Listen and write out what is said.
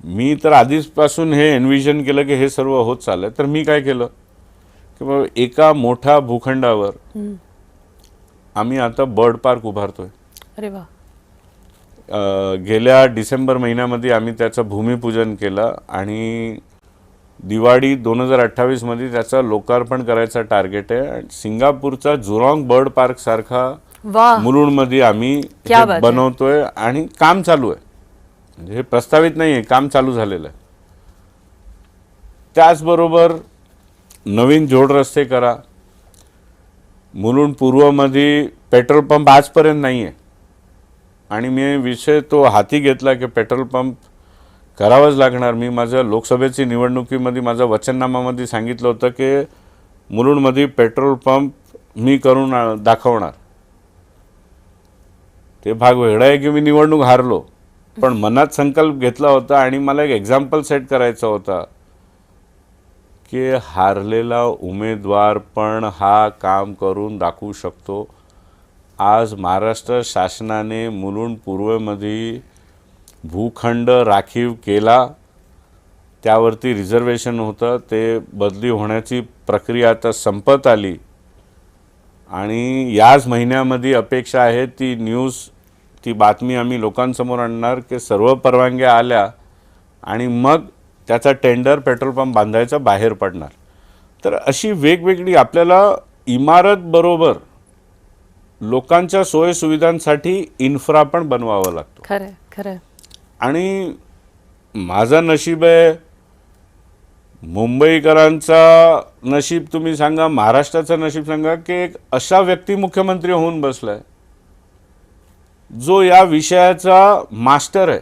मी तर आधीपासून हे एनविजन केलं की हे सर्व होत चाललंय. तर मी काय केलं की बाबा एका मोठ्या भूखंडावर आम्ही आता बर्ड पार्क उभारतोय. अरे वा. गेल्या डिसेंबर महिन्यामध्ये आम्ही त्याचं भूमिपूजन केलं आणि दिवाळी 2028 मध्ये त्याचं लोकार्पण करायचं टार्गेट आहे. आणि सिंगापूरचा जुरॉंग बर्ड पार्क सारखा वाह. मुलुंडमध्ये आम्ही क्या हे बात आहे. बनवतोय आणि काम चालू आहे. म्हणजे हे प्रस्तावित नाही आहे, काम चालू झालेलं आहे. त्याचबरोबर नवीन जोड रस्ते करा. मुलुंड पूर्वमध्ये पेट्रोल पंप आजपर्यंत नाही आहे आणि मी विषय तो हाती घेतला की पेट्रोल पंप करावंच लागणार. मी माझ्या लोकसभेची निवडणुकीमध्ये माझं वचननामामध्ये सांगितलं होतं की मुलुंडमध्ये पेट्रोल पंप मी करून दाखवणार. ते भाग वेगळा आहे की मी निवडणूक हारलो, पण मनात संकल्प घेतला होता आणि मला एक एक्झाम्पल सेट करायचा होता की हारलेला उमेदवार पण हा काम करून दाखवू शकतो. आज महाराष्ट्र शासनाने मुलुंड पूर्वमध्ये भूखंड राखीव केला. त्यावरती रिझर्वेशन होतं, ते बदली होण्याची प्रक्रिया आता संपत आली आणि याच महिन्यामध्ये अपेक्षा आहे ती बातमी आम्ही लोकांसमोर आणणार की सर्व परवानग्या आल्या आणि मग त्याचा टेंडर पेट्रोल पंप बांधायचा बाहेर पडणार. तर अशी वेगवेगळी आपल्याला इमारत बरोबर लोकांच्या सोयीसुविधांसाठी इन्फ्रा पण बनवावं लागतो. खरं खरं. आणि माझं नशीब आहे, मुंबईकरांचा नशीब तुम्ही सांगा, महाराष्ट्राचं नशीब सांगा की एक अशा व्यक्ती मुख्यमंत्री होऊन बसलाय जो या विषयाचा मास्टर आहे.